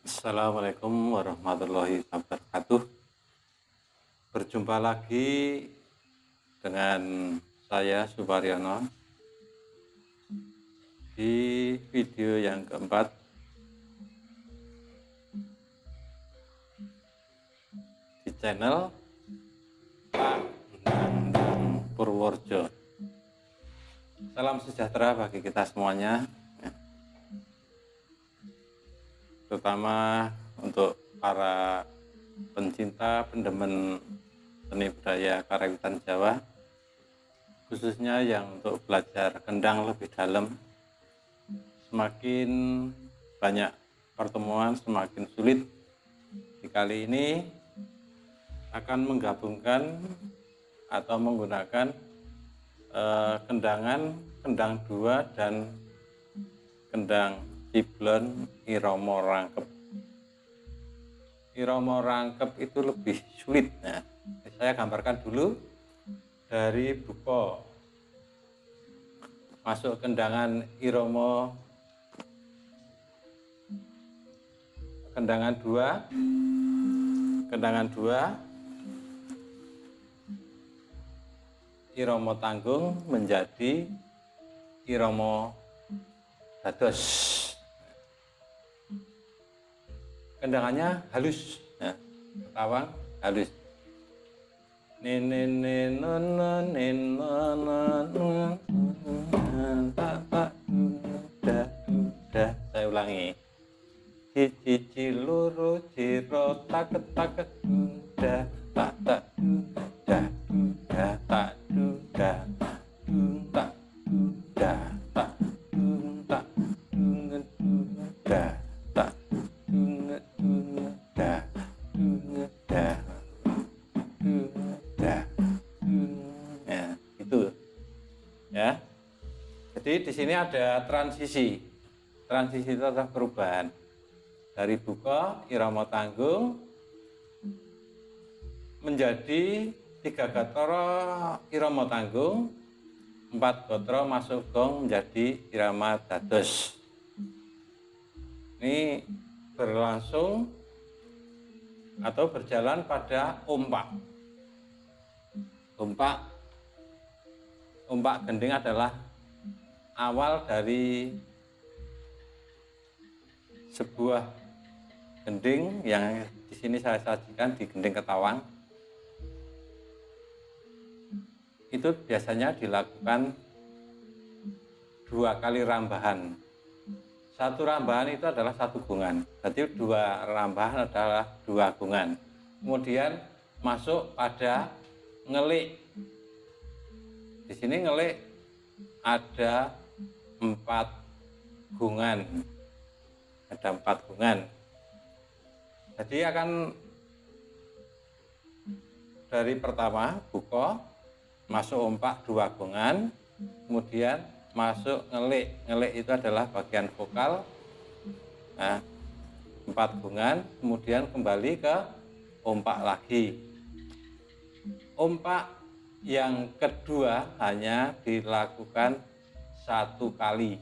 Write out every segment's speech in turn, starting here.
Assalamualaikum warahmatullahi wabarakatuh. Berjumpa lagi dengan saya Suparyono di video yang keempat di channel Pak Nandang Purworejo. Salam sejahtera bagi kita semuanya, terutama untuk para pencinta pendemen seni budaya karawitan Jawa, khususnya yang untuk belajar kendang lebih dalam. Semakin banyak pertemuan semakin sulit. Di kali ini akan menggabungkan atau menggunakan kendang dua dan kendang ciblon irama rangkep. Irama rangkep itu lebih sulit. Nah, saya gambarkan dulu dari buko. Masuk kendangan irama kendangan dua irama tanggung menjadi irama dados. Kendangannya halus, nah, ketawang halus. Saya ulangi. Cici loro ciro taket taket duda tak tak duda duda tak duda tak duda tak duda duda tak duda duda duda. Ya, itu ya. Jadi di sini ada transisi itu adalah perubahan dari buka irama tanggung menjadi 3 gatra irama tanggung, 4 gatra masuk gong menjadi irama dados. Ini berlangsung atau berjalan pada ompak. Ompak gending adalah awal dari sebuah gending yang di sini saya sajikan di gending ketawang. Itu biasanya dilakukan 2 kali rambahan. Satu rambahan itu adalah 1 gungan. Berarti 2 rambahan adalah 2 gungan. Kemudian masuk pada ngelik. Di sini ngelik ada 4 gungan. Ada 4 gungan. Jadi akan dari pertama buka, masuk ompak 2 gungan, kemudian masuk ngelik. Ngelik itu adalah bagian vokal. Nah, 4 gungan, kemudian kembali ke ompak lagi. Ompak yang kedua hanya dilakukan 1 kali.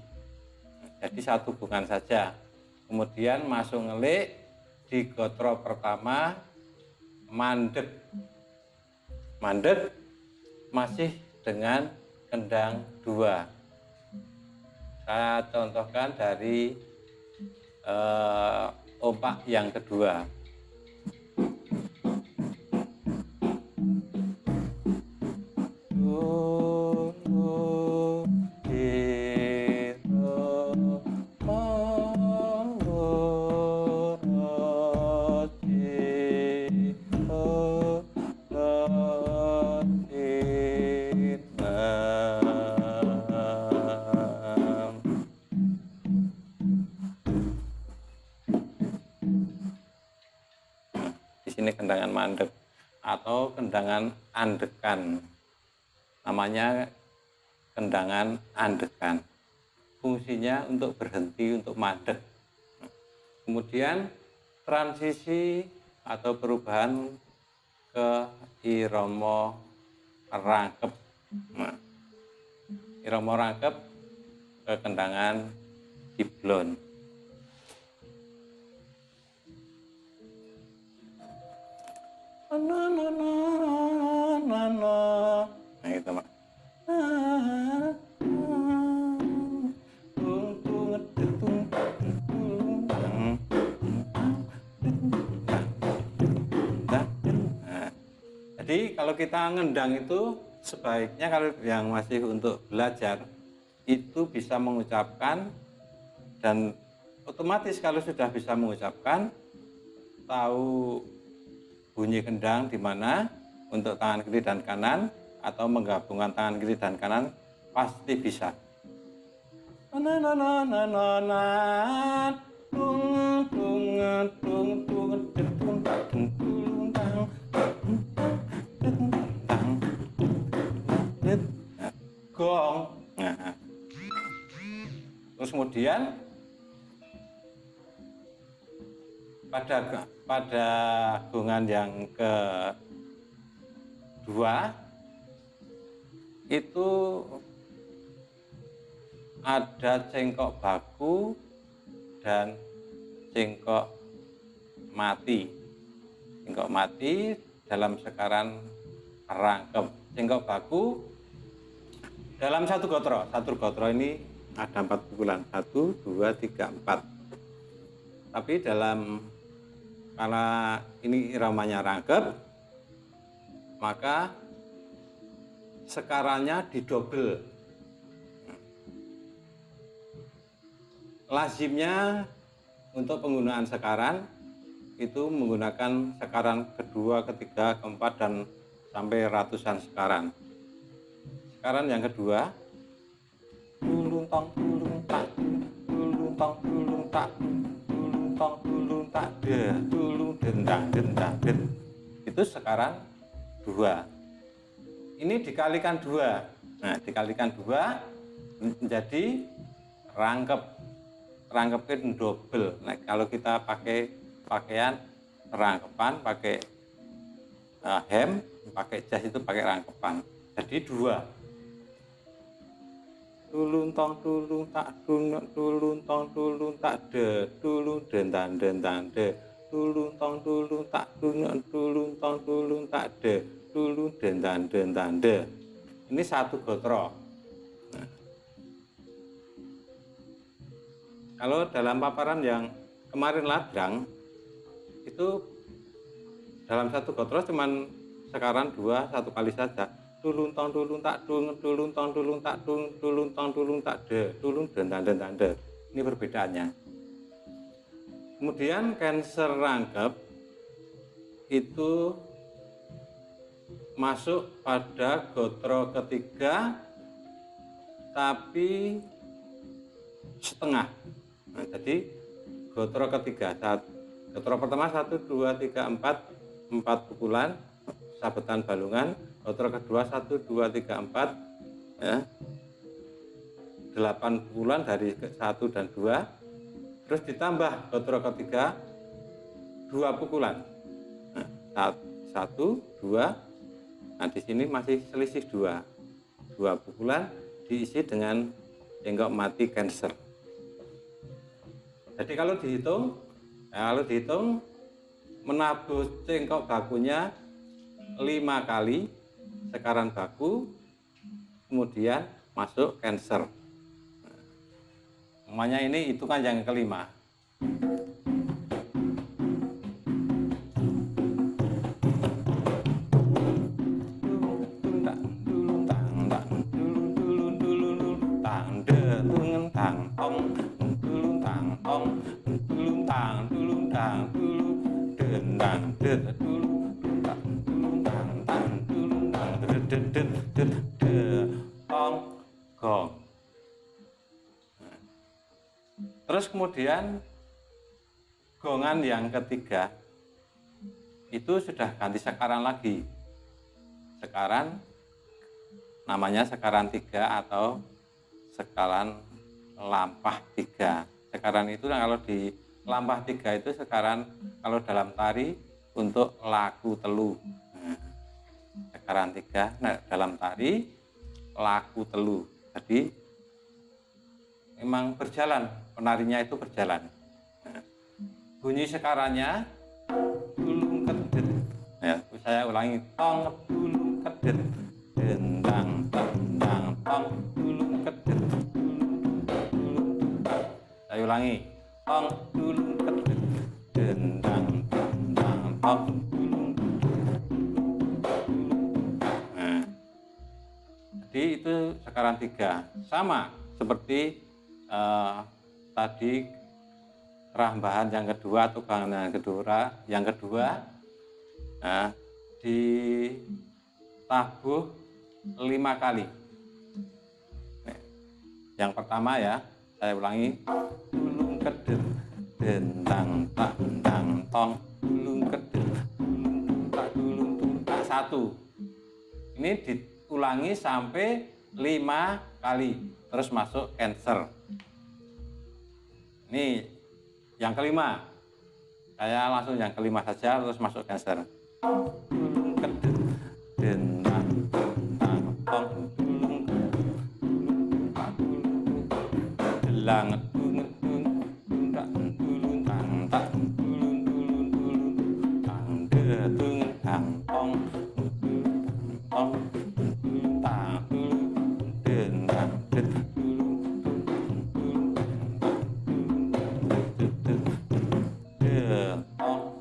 Jadi 1 gungan saja. Kemudian masuk ngelik. Di gatra pertama mandek masih dengan kendang 2. Saya contohkan dari ompak yang kedua. Ini kendangan mandek atau kendangan andekan. Namanya kendangan andekan. Fungsinya untuk berhenti, untuk mandek. Kemudian transisi atau perubahan ke irama rangkep. Nah, irama rangkep ke kendangan ciblon. na na na na na. Nah itu Mak. Jadi kalau kita ngendang itu sebaiknya kalau yang masih untuk belajar itu bisa mengucapkan, dan otomatis kalau sudah bisa mengucapkan tahu bunyi kendang di mana untuk tangan kiri dan kanan atau menggabungkan tangan kiri dan kanan pasti bisa. Gong. Nah. Terus kemudian pada gongan yang kedua itu ada cengkok baku dan cengkok mati. Cengkok mati dalam sekaran rangkep. Cengkok baku dalam satu gotro. Satu gotro ini ada 4 pukulan. 1, 2, 3, 4. Tapi karena ini iramanya rangkep, maka sekarannya didobel. Lazimnya untuk penggunaan sekaran itu menggunakan sekaran kedua, ketiga, keempat, dan sampai ratusan sekaran. Sekaran yang kedua, tulung tong tulung tak, tulung tong tulung tak, tulung tong tulung tak, tulung dendang dendang den. Itu sekaran 2. Ini dikalikan 2. Nah, dikalikan 2 menjadi rangkep. Rangkepin double. Nah, kalau kita pakai pakaian rangkepan, pakai hem, pakai jas itu pakai rangkepan. Jadi 2. Tulung tong tulung tak, tulung tong tulung tak, tulung dendang dendang de, tulung tong tulung tak, tulung tong tulung tak, tulung dendang dendang de. Ini satu gotro. Kalau dalam paparan yang kemarin ladrang, itu dalam satu gotro cuman sekaran 2 satu kali saja. Tulung tong tulung tak, tulung tong tulung tak, tulung tong tulung tak, tulung dendang dendang de. Ini perbedaannya. Kemudian Cancer rangkep itu masuk pada gotro ketiga, tapi setengah. Nah, jadi gotro ketiga, gotro pertama 1, 2, 3, 4 pukulan sabetan balungan. Gotro kedua 1, 2, 3, 4 ya, 8 pukulan dari 1 dan 2. Terus ditambah gotro ketiga 2 pukulan. Nah, 1, 2. Nah, di sini masih selisih 2 pukulan diisi dengan cengkok mati Cancer. Jadi kalau dihitung menabuh cengkok bakunya 5 kali sekaran baku, kemudian masuk Cancer. Namanya ini hitungan yang kelima. Gong. Terus kemudian gongan yang ketiga itu sudah ganti sekaran lagi. Sekaran namanya sekaran 3 atau sekaran lampah 3. Sekaran itu kalau di lampah 3 itu sekaran kalau dalam tari untuk laku telu. Nah, sekaran 3 dalam tari laku telu. Jadi memang berjalan, penarinya itu berjalan. Nah, bunyi sekarannya tulung kedet. Ya, saya ulangi, tong dulung kedet, dendang tendang tong dulung kedet, dulung. Saya ulangi, tong dulung kedet, dendang tendang tong dulung. Nah, jadi itu sekarang 3, sama seperti tadi rambahan yang kedua atau gangan yang kedua. Nah, ditabuh 5 kali. Yang pertama ya, saya ulangi, dulung kedet, dendang tak dendang tong, dulung kedet, dulung tak dulung tak 1. Ini diulangi sampai 5 kali, terus masuk cancer. Ini yang kelima, saya langsung yang kelima saja, terus masuk cancer. Dulung kedet, dendang tendang tong, dulung kedet, dulung tak dulung, delang ngedung ngedung, tak dulung tang tak dulung dulung dulung, tang dedung tang tong, tong dulung tang dulung, dendang det dulung dulung tak dulung, tong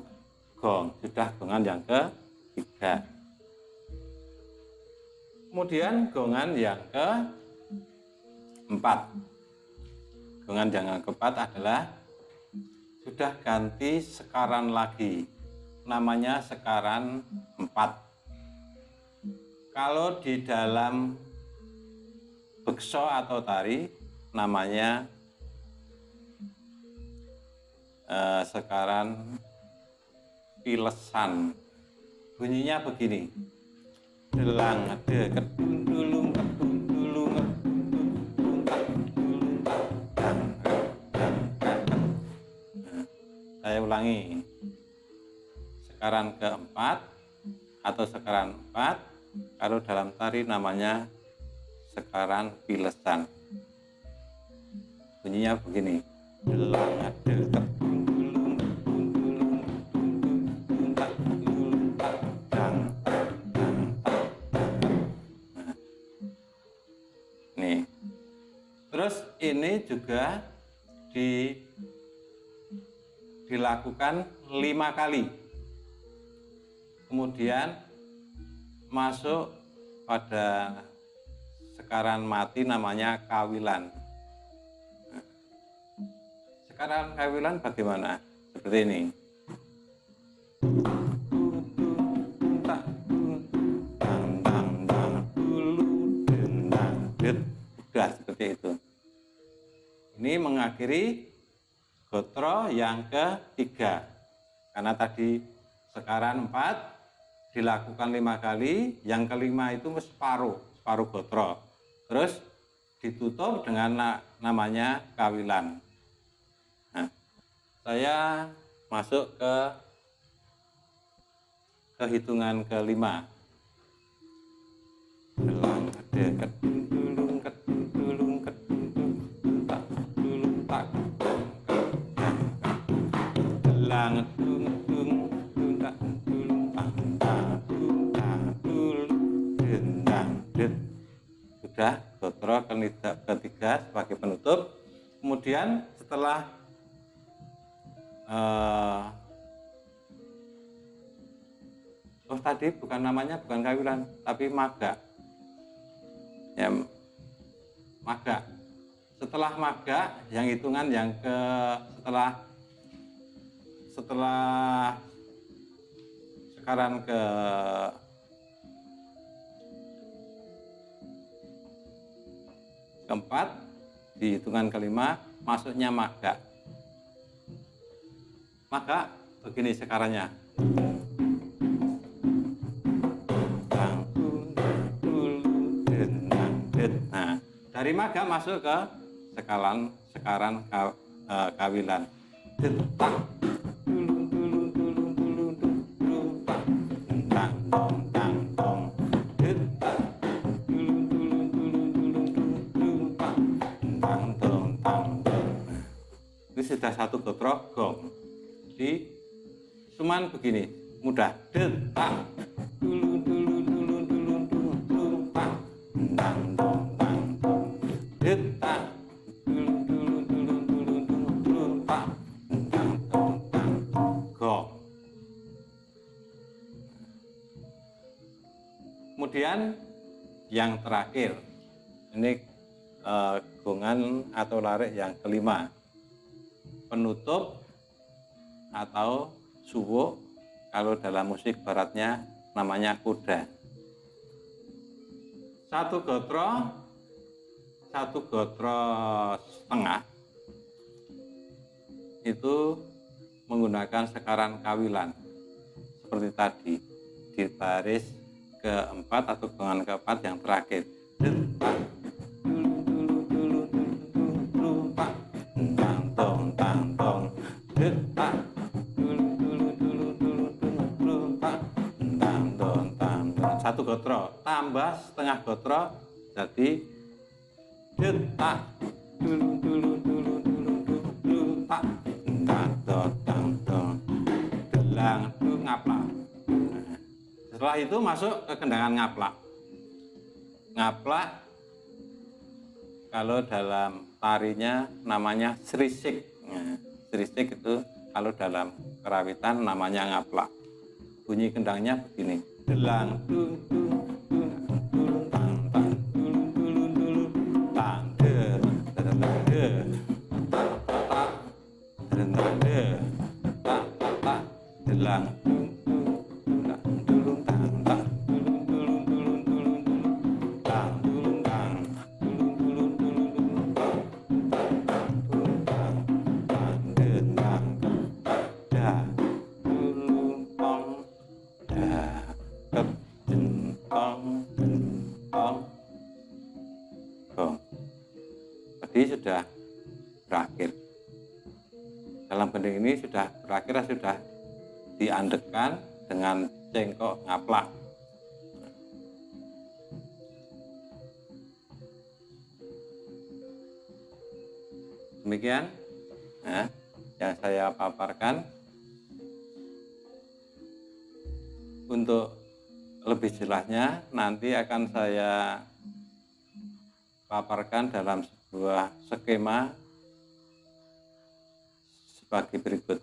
gong. Sudah gongan yang ketiga. Kemudian gongan yang keempat. Gongan yang keempat adalah sudah ganti sekaran lagi. Namanya sekaran 4. Kalau di dalam bekso atau tari namanya sekaran pilesan. Bunyinya begini, delang de kedung dulung kedung dulung kedung tak dulung tak dang dang dang. Saya ulangi, sekaran keempat atau sekaran 4, kalau dalam tari namanya sekaran pilesan. Bunyinya begini, delang de kedung dulung kedung dulung kedung tak dulung tak dang dang tak dang. Nah, nih. Terus ini juga dilakukan 5 kali. Kemudian masuk pada sekaran mati namanya kawilan. Nah, sekaran kawilan bagaimana? Seperti ini. Sudah seperti itu. Ini mengakhiri gotro yang ketiga. Karena tadi sekaran 4 dilakukan 5 kali, yang kelima itu separuh gotro. Terus ditutup dengan namanya kawilan. Nah, saya masuk ke hitungan kelima. Delang ade kedung dulung kedung dulung kedung dulung tak dulung tak delang ngedung ngedung dulung tak dulung tak dulung tak dulung dendang det. Sudah gotro ketiga sebagai penutup. Kemudian setelah tadi bukan namanya bukan kawilan tapi maga. Ya, maga. Setelah maga yang hitungan yang setelah sekaran keempat di hitungan kelima masuknya maga. Maga begini sekarannya. Nah, dari maga masuk ke sekaran kawilan. Detak dulung dulung dulung dulung dulung tak tang tong tang tong. Detak dulung dulung dulung dulung dulung tak tang tong tang tong. Ini sudah satu gotro gong. Jadi cuman begini, mudah. Detak dulu dulu dulu dulu dulu dulu tak dang dong dang dong detak dulu dulu dulu dulu dulu dulu tak dang dong dang gong. Kemudian yang terakhir ini gongan atau larik yang kelima, penutup atau suwuk, kalau dalam musik baratnya namanya kuda. Satu gotro setengah itu menggunakan sekaran kawilan seperti tadi di baris keempat atau gongan keempat yang terakhir. Detak dulu dulu dulu dulu dulu tak tang tong tang tong detak dulu dulu dulu dulu dulu dulu tak tang tong tang tong. Satu gotro tambah setengah gotro jadi detak dulu dulu dulu dulu dulu dulu tak tang tong tang tong gelang itu ngaplak. Setelah itu masuk ke kendangan ngaplak. Ngaplak kalau dalam tarinya namanya srisik. Nah, srisik itu kalau dalam kerawitan namanya ngaplak. Bunyi kendangnya begini. Delang dung dung dung dung tang tang dulu dulu dulu tang de tang de tak tak tang de tak tak delang dung dung dulu tang tang dulu dulu dulu dulu dulu tang dulu tang dulu dulu dulu dulu tang dulu tang tang de tang da dulu tong da kejentong jentong gong. Tadi sudah berakhir. Dalam gending ini sudah berakhir, sudah diandekan dengan cengkok ngaplak. Demikian yang saya paparkan. Untuk lebih jelasnya nanti akan saya paparkan dalam sebuah skema sebagai berikut.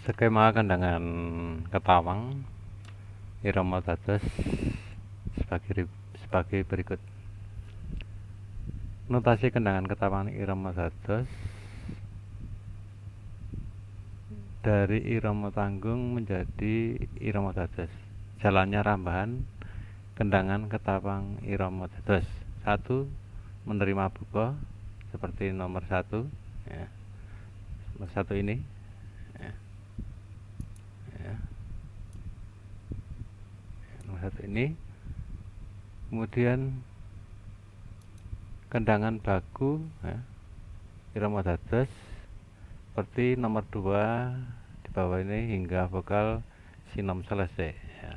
Skema kendangan ketawang irama dados sebagai berikut. Notasi kendangan ketawang irama dados dari irama tanggung menjadi irama dados. Jalannya rambahan kendangan ketawang irama dados. 1. Menerima buka seperti nomor 1 ya. Nomor 1 ini ya. Ya. Nomor 1 ini. Kemudian kendangan baku ya. Irama dados seperti nomor 2 di bawah ini hingga vokal sinom selesai ya.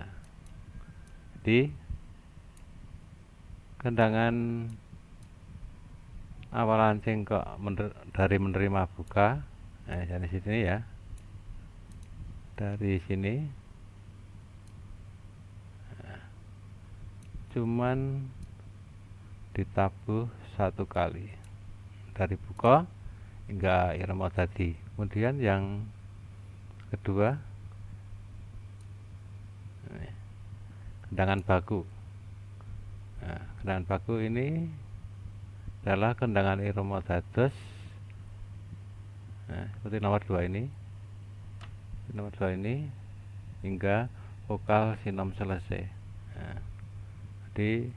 Jadi kendangan awalan cengkok dari menerima buka dari sini ya, dari sini cuman ditabuh 1 kali dari buka hingga irama tadi. Kemudian yang kedua kendangan baku. Kendangan baku ini adalah kendangan irama dados seperti nomor 2 ini. Nomor 2 ini hingga vokal sinom selesai. Jadi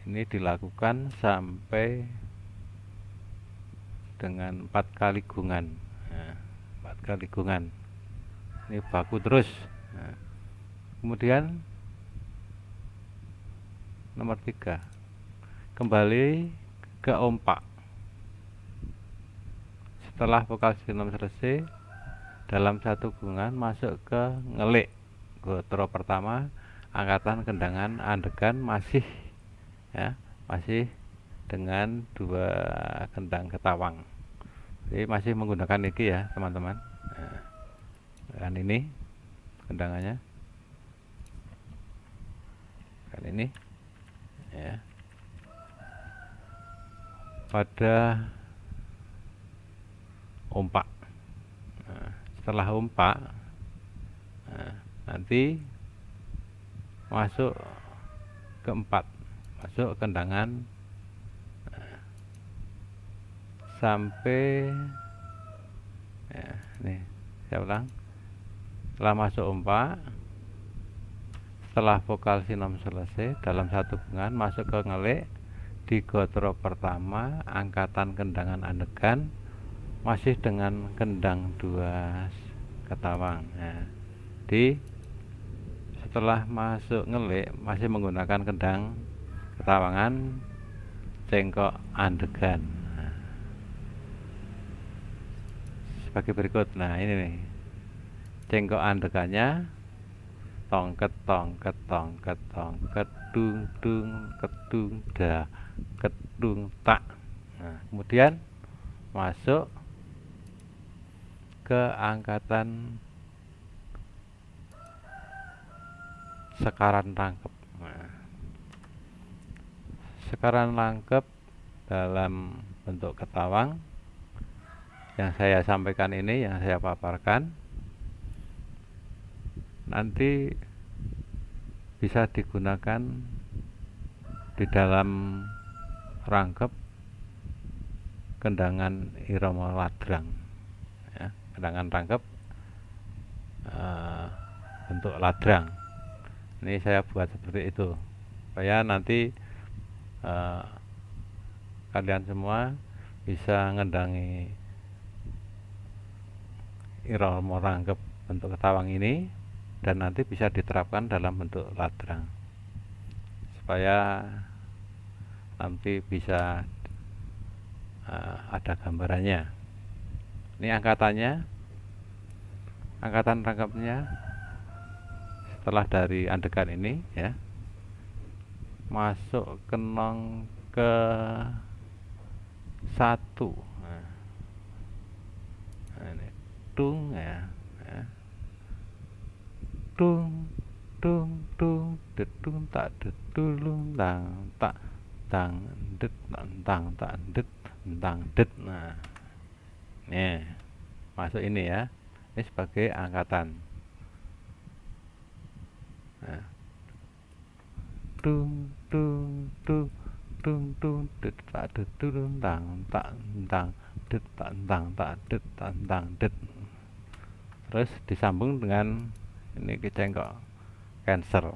ini dilakukan sampai dengan 4 kali gungan. 4 kali gungan. Ini baku terus. Kemudian nomor 3 kembali ke ompak setelah vokal sinom selesai dalam 1 gungan masuk ke ngelik gotro pertama angkatan kendangan andegan masih ya, masih dengan 2 kendang ketawang. Jadi masih menggunakan iki ya teman-teman. Kan ini kendangannya kan ini ya, pada ompak. Setelah ompak nanti masuk ke 4, masuk kendangan sampai ya, nih saya ulang. Setelah masuk ompak, setelah vokal sinom selesai dalam 1 gungan masuk ke ngelik di gotro pertama angkatan kendangan andegan masih dengan kendang 2 ketawang. Jadi setelah masuk ngelik masih menggunakan kendang ketawangan cengkok andegan. Sebagai berikut. Nah ini nih cengkok andegannya tongket tongket tongket tongket dung dung kedung da kedung tak. Kemudian masuk ke angkatan sekaran rangkep. Sekaran rangkep dalam bentuk ketawang yang saya sampaikan ini, yang saya paparkan nanti bisa digunakan di dalam rangkep kendangan irama ladrang ya, kendangan rangkep bentuk ladrang. Ini saya buat seperti itu supaya nanti kalian semua bisa ngendangi irama rangkep bentuk ketawang ini dan nanti bisa diterapkan dalam bentuk ladrang supaya nanti bisa ada gambarannya. Ini angkatannya, angkatan rangkapnya setelah dari andegan ini ya masuk kenong ke 1. Nah, ini tung ya, tung tung tung dedung tak dedulung tang tak tang det tang tak det tang det. Nah nih masuk ini ya, ini sebagai angkatan. Nah, tung tung tung tung tung det tak det tung tang tak tang det tak tang tak det tak tang det. Terus disambung dengan ini kecengkok Cancer.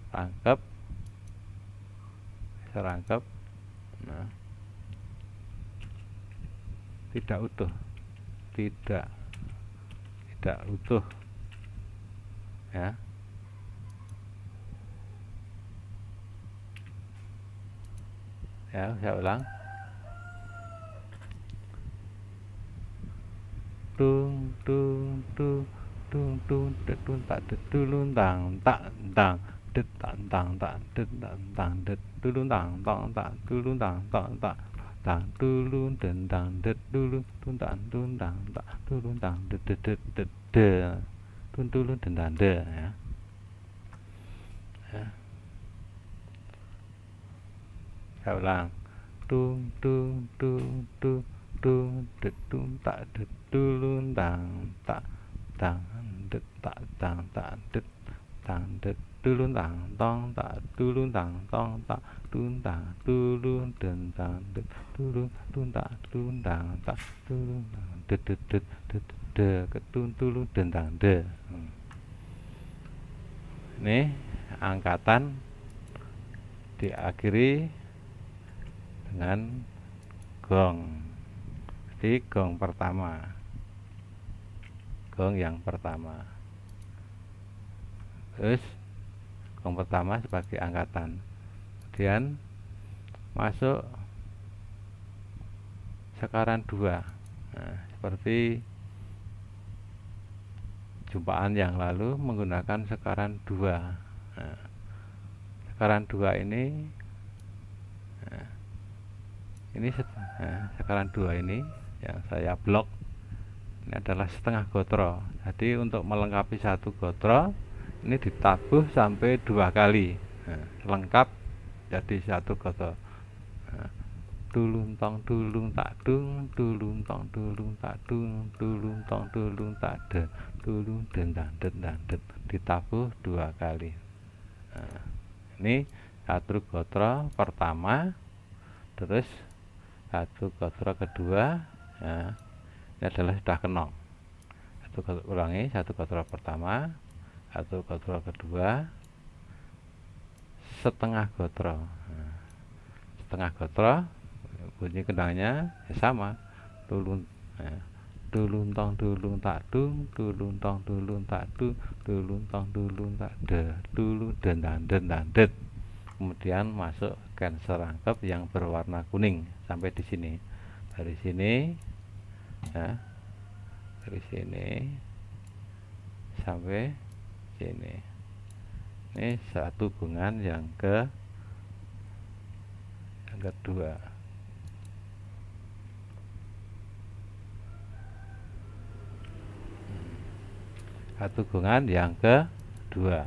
Rangkep, serangkep. Nah, tidak utuh, tidak utuh, ya. Ya, saya ulang. Tung tung tung tung tung det tung tak det tulung tang tak tang det tak tang tak det tak tang det tulung tang tang tak tulung tang tang tak tang tulung den tang det tulung tun tang tak tulung tang det det det det de tun tulung den tang de, ya. Saya ulang. Tung tung tung tung tung det tung tak det tulung tang tak tang det tak tang tak det tang det tulung tang tong tak tulung tang tong tak tun tang tulung den tang det tulung tun tak tun tang tak tulung tang det det det det de ketun tulung den tang de. Ini angkatan diakhiri dengan gong. Jadi gong pertama, gong yang pertama. Terus gong pertama sebagai angkatan, kemudian masuk sekaran dua. Nah, seperti jumpaan yang lalu menggunakan sekaran dua. Nah, sekaran dua ini, sekaran dua ini yang saya blok ini adalah setengah gotro. Jadi untuk melengkapi satu gotro ini ditabuh sampai 2 kali. Nah, lengkap jadi satu gotro. Nah, tulung tong tulung tak dung, tulung tong tulung tak dung, tulung tong tulung tak de, tulung dendang dendang det, ditabuh 2 kali. Nah, ini satu gotro pertama, terus satu gotro kedua. Nah, ini adalah sudah kenong. Ulangi, satu gotro pertama, satu gotro kedua, setengah gotro. Nah, setengah gotro bunyi kendangnya ya sama, tulung, tulung tong tulung tak dung, tulung tong tulung tak dung, tulung tong tulung tak de, tulung dendang dendang det. Kemudian masuk Cancer rangkep yang berwarna kuning sampai di sini. Dari sini, ya, dari sini sampai sini. Ini satu hubungan yang kedua. Satu hubungan yang kedua.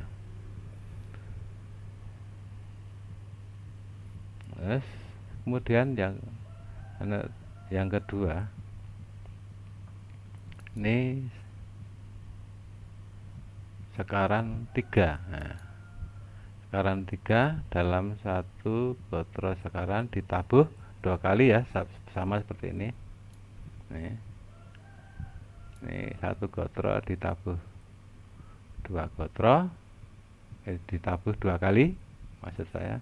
Terus kemudian yang kedua ini sekaran 3. Nah, sekaran 3 dalam satu gotro sekaran ditabuh 2 kali, ya, sama seperti ini. Ini satu gotro ditabuh 2 gotro, ditabuh 2 kali, maksud saya.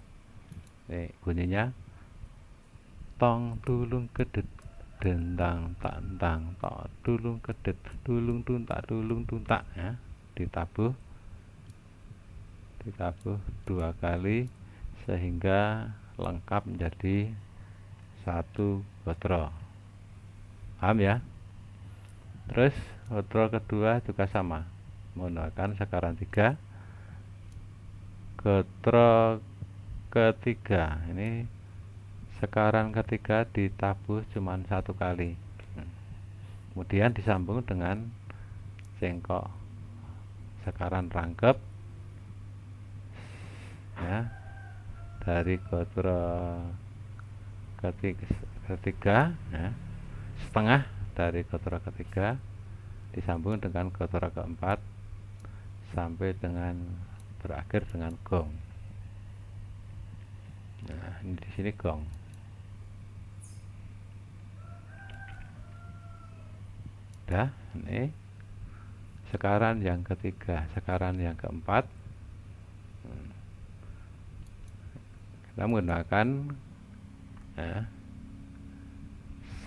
Nih bunyinya tong tulung kedet dendang tak tang tok tulung kedet tulung tun tak, ya, ditabuh 2 kali sehingga lengkap menjadi satu gotro. Paham, ya? Terus gotro kedua juga sama, menggunakan sekaran 3. Gotro ketiga ini sekaran ketiga ditabuh cuma 1 kali. Kemudian disambung dengan cengkok sekaran rangkep, ya, dari gotro ketiga ya, setengah dari gotro ketiga disambung dengan gotro keempat sampai dengan berakhir dengan gong. Nah, ini di sini gong. Udah, ini sekarang yang ketiga, sekarang yang keempat. Kita menggunakan ya,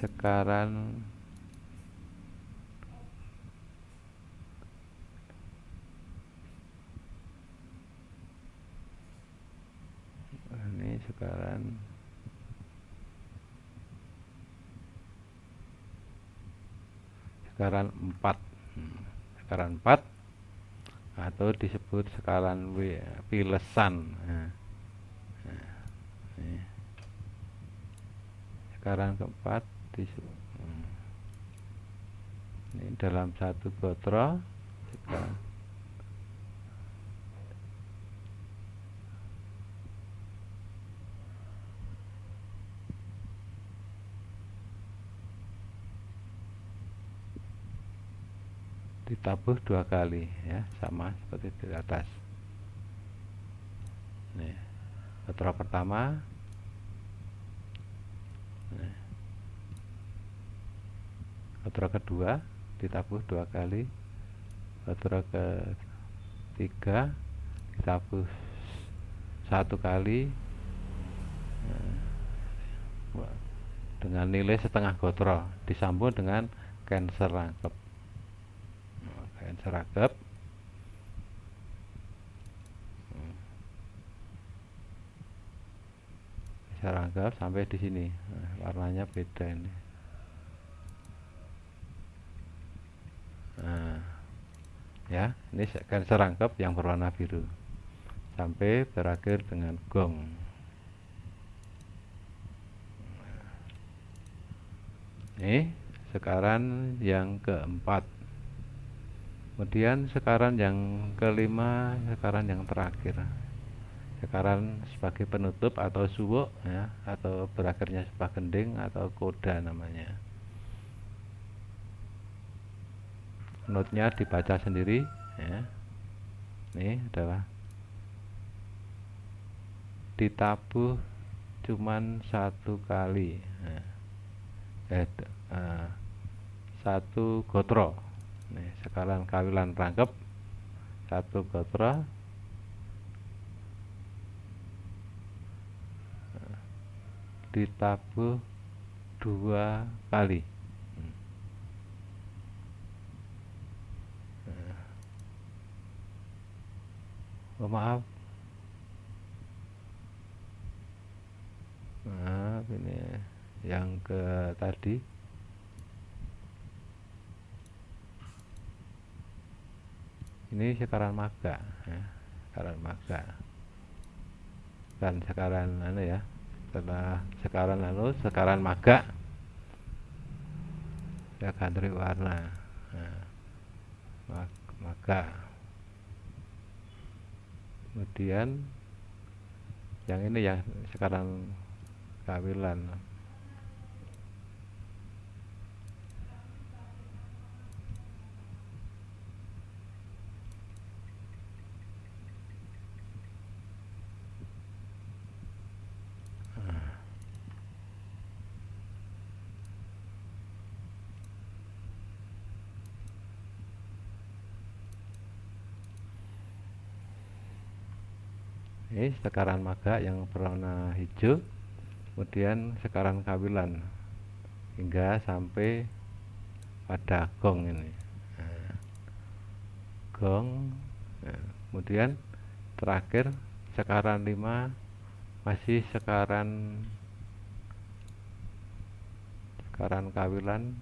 sekarang ini sekarang sekarang 4, sekarang 4 atau disebut sekarang pilesan. Sekarang keempat disebut, ini dalam satu gotro sekarang ditabuh 2 kali ya, sama seperti di atas. Nih, gotro pertama, gotro kedua ditabuh 2 kali, gotro ketiga ditabuh 1 kali dengan nilai setengah gotro, disambung dengan cancer rangkep. Cancer rangkep sampai di sini. Nah, warnanya beda ini. Nah, ya, ini cancer rangkep yang berwarna biru sampai berakhir dengan gong. Ini sekarang yang keempat. Kemudian sekarang yang kelima, sekarang yang terakhir. Sekarang sebagai penutup atau suwuk ya, atau berakhirnya sebuah gending atau koda namanya. Notnya dibaca sendiri ya. Ini adalah ditabuh cuman 1 kali ya. 1 gotro. Nih, sekarang kawilan rangkep 1 gotro ditabuh 2 kali. Oh, maaf. Maaf, ini yang ke tadi. Ini sekarang maga ya, sekarang maga. Dan sekarang ya, setelah sekarang maga ya, ganti warna. Nah, maga. Kemudian yang ini yang sekarang kawilan. Ini sekarang maga yang berwarna hijau, kemudian sekarang kawilan hingga sampai pada gong ini. Nah, gong. Nah, kemudian terakhir sekarang 5 masih sekarang kawilan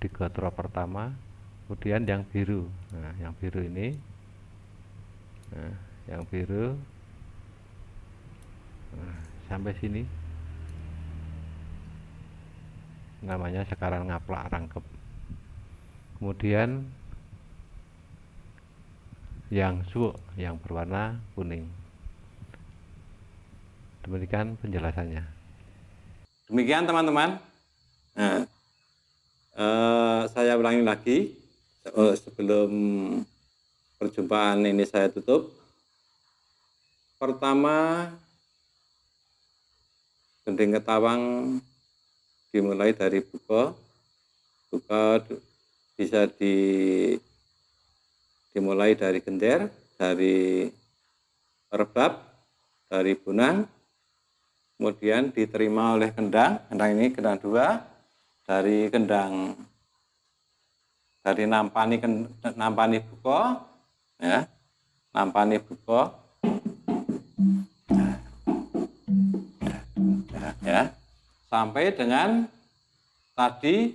di gotro pertama, kemudian yang biru. Nah, yang biru ini, yang biru sampai sini namanya sekarang ngaplak rangkep. Kemudian yang suwuk yang berwarna kuning. Demikian penjelasannya. Demikian teman-teman. Nah, saya ulangi lagi sebelum perjumpaan ini saya tutup. Pertama, gending ketawang dimulai dari buka. Buka bisa dimulai dari gender, dari rebab, dari bunang, kemudian diterima oleh kendang ini kendang 2, dari kendang, dari nampani buka, ya, nampani buka, ya, sampai dengan tadi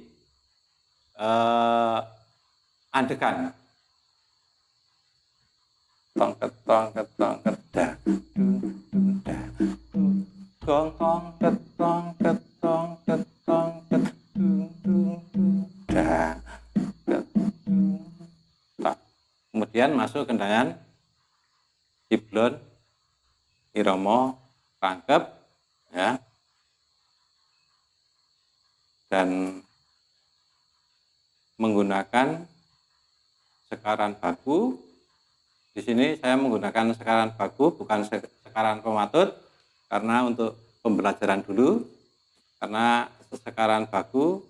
andekan. Tong ketong ketong kedah, gong tong ketong ketong ketong kedah, kemudian masuk kendangan Iblon, Iromo, Rangkep, ya, dan menggunakan sekaran baku. Di sini saya menggunakan sekaran baku, bukan sekaran pematut, karena untuk pembelajaran dulu, karena sekaran baku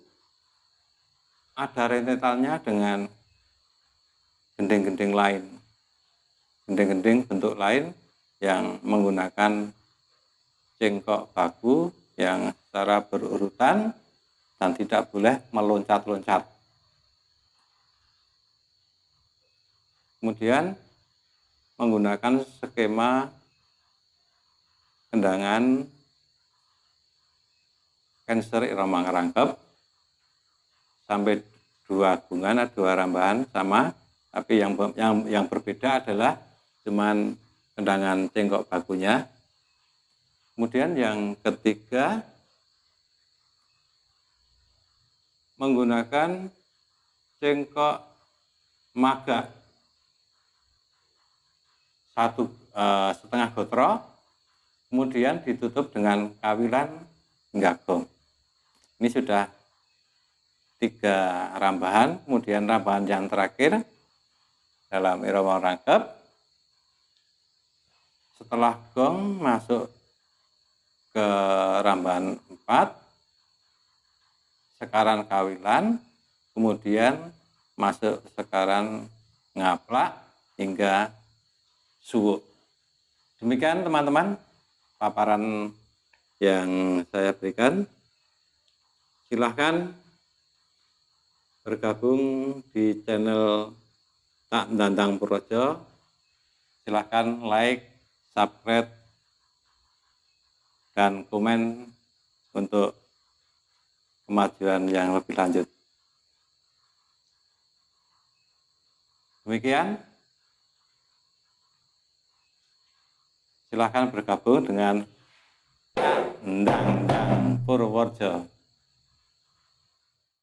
ada rentetannya dengan gending-gending lain, gending-gending bentuk lain yang menggunakan cengkok baku yang secara berurutan dan tidak boleh meloncat-loncat. Kemudian menggunakan skema kendangan Cancer Irama Rangkep sampai 2 gungan, 2 rambahan sama, tapi yang berbeda adalah cuman kendangan cengkok bakunya. Kemudian yang ketiga menggunakan cengkok maga 1,5 gotro, kemudian ditutup dengan kawilan nggagong. Ini sudah 3 rambahan, kemudian rambahan yang terakhir dalam irama rangkep. Setelah gong masuk ke rambahan 4, sekaran kawilan, kemudian masuk sekaran ngaplak hingga suwuk. Demikian teman-teman paparan yang saya berikan. Silahkan bergabung di channel Tak Dandang Purworejo. Silahkan like, subscribe, dan komen untuk kemajuan yang lebih lanjut. Demikian. Silahkan bergabung dengan Dandang Purworejo.